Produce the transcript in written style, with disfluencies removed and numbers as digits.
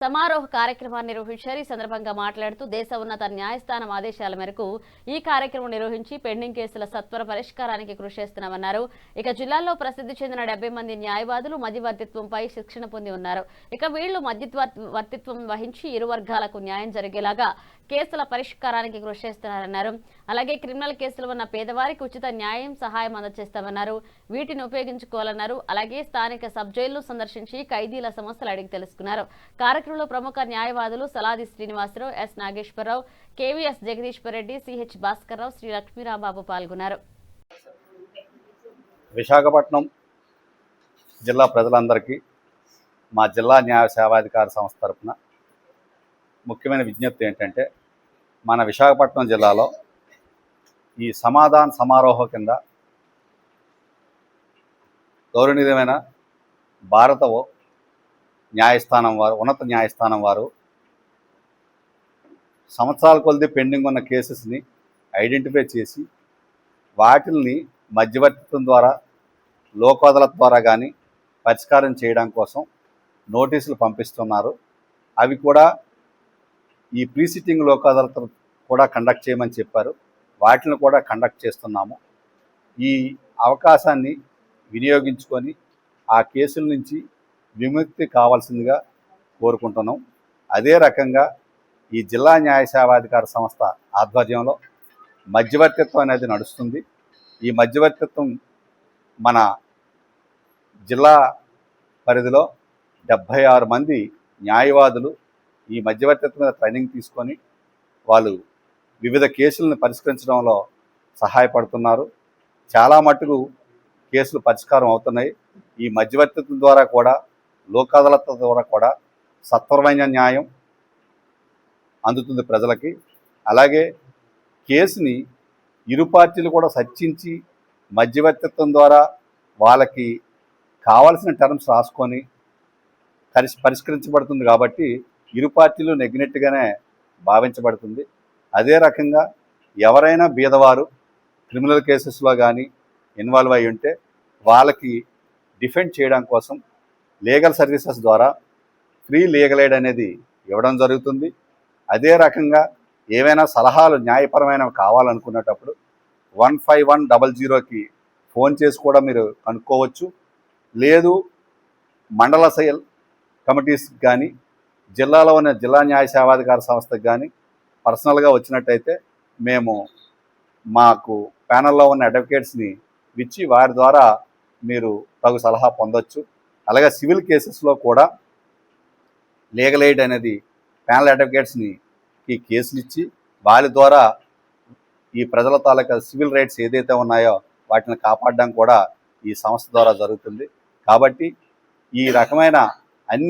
సమారోహ కార్యక్రమాన్ని నిర్వహించారు. ఈ సందర్భంగా మాట్లాడుతూ దేశ ఉన్నత న్యాయస్థానం ఆదేశాల మేరకు ఈ కార్యక్రమం నిర్వహించి పెండింగ్ కేసుల సత్వర పరిష్కారానికి కృషి చేస్తున్నామన్నారు. ఇక జిల్లాలో ప్రసిద్ధి చెందిన 70 మంది న్యాయవాదులు మధ్యవర్తిత్వంపై శిక్షణ పొంది ఉన్నారు. ఇక వీళ్లు మధ్యవర్తిత్వం వహించి ఇరు వర్గాలకు న్యాయం జరిగేలాగా కేసుల పరిష్కారానికి కృషి చేస్తున్నారన్నారు. అలాగే క్రిమినల్ కేసులు ఉన్న పేదవారికి ఉచిత న్యాయం సహాయం అందజేస్తామన్నారు. వీటిని ఉపయోగించుకోవాలన్నారు. అలాగే స్థానిక సబ్ జైళ్లు సందర్శించి ఖైదీల సమస్యలు అడిగి తెలుసుకున్నారు. కార్యక్రమంలో ప్రముఖ న్యాయవాదులు Saladi Srinivasarao, S Nageswararao, KVS Jagadishwar Reddy, CH Bhaskarrao, Sri Lakshmirambabu పాల్గొన్నారు. విశాఖపట్నం జిల్లా ప్రజలందరికీ మా జిల్లా న్యాయ సేవాధికార సంస్థ తరఫున ముఖ్యమైన విజ్ఞప్తి ఏంటంటే, మన విశాఖపట్నం జిల్లాలో ఈ సమాధాన సమారోహ కింద గౌరవనీయమైన భారత న్యాయస్థానం వారు, ఉన్నత న్యాయస్థానం వారు సంవత్సరాల కొలది పెండింగ్ ఉన్న కేసెస్ని ఐడెంటిఫై చేసి వాటిల్ని మధ్యవర్తిత్వం ద్వారా, లోక్ అదాలత్ ద్వారా కానీ పరిష్కారం చేయడం కోసం నోటీసులు పంపిస్తున్నారు. అవి కూడా ఈ ప్రీసిట్టింగ్ లోక్ అదాలత్ కూడా కండక్ట్ చేయమని చెప్పారు. వాటిని కూడా కండక్ట్ చేస్తున్నాము. ఈ అవకాశాన్ని వినియోగించుకొని ఆ కేసుల నుంచి విముక్తి కావాల్సిందిగా కోరుకుంటున్నాం. అదే రకంగా ఈ జిల్లా న్యాయ సేవాధికార సంస్థ ఆధ్వర్యంలో మధ్యవర్తిత్వం అనేది నడుస్తుంది. ఈ మధ్యవర్తిత్వం మన జిల్లా పరిధిలో 76 మంది న్యాయవాదులు ఈ మధ్యవర్తిత్వం మీద ట్రైనింగ్ తీసుకొని వాళ్ళు వివిధ కేసులను పరిష్కరించడంలో సహాయపడుతున్నారు. చాలా మట్టుకు కేసులు పరిష్కారం అవుతున్నాయి. ఈ మధ్యవర్తిత్వం ద్వారా కూడా, లోక్ అదాలత్ ద్వారా కూడా సత్వరమైన న్యాయం అందుతుంది ప్రజలకి. అలాగే కేసుని ఇరు పార్టీలు కూడా చర్చించి మధ్యవర్తిత్వం ద్వారా వాళ్ళకి కావాల్సిన టర్మ్స్ రాసుకొని పరిష్కరించబడుతుంది. కాబట్టి ఇరు పార్టీలు నెగ్గినట్టుగానే భావించబడుతుంది. అదే రకంగా ఎవరైనా బీదవారు క్రిమినల్ కేసెస్లో కానీ ఇన్వాల్వ్ అయి ఉంటే వాళ్ళకి డిఫెండ్ చేయడం కోసం లీగల్ సర్వీసెస్ ద్వారా ఫ్రీ లీగల్ ఎయిడ్ అనేది ఇవ్వడం జరుగుతుంది. అదే రకంగా ఏవైనా సలహాలు న్యాయపరమైనవి కావాలనుకునేటప్పుడు 15100కి ఫోన్ చేసి కూడా మీరు కనుక్కోవచ్చు. లేదు మండల సెల్ కమిటీస్ కానీ, జిల్లాలో ఉన్న జిల్లా న్యాయ సేవాధికార సంస్థకు కానీ పర్సనల్గా వచ్చినట్టయితే మేము మాకు ప్యానల్లో ఉన్న అడ్వకేట్స్ని ఇచ్చి వారి ద్వారా మీరు తగు సలహా పొందొచ్చు. అలాగే సివిల్ కేసెస్లో కూడా లీగల్ ఎయిడ్ అనేది ప్యానల్ అడ్వకేట్స్ని కేసులు ఇచ్చి వారి ద్వారా ఈ ప్రజల తాలూకా సివిల్ రైట్స్ ఏదైతే ఉన్నాయో వాటిని కాపాడడం కూడా ఈ సంస్థ ద్వారా జరుగుతుంది. కాబట్టి ఈ రకమైన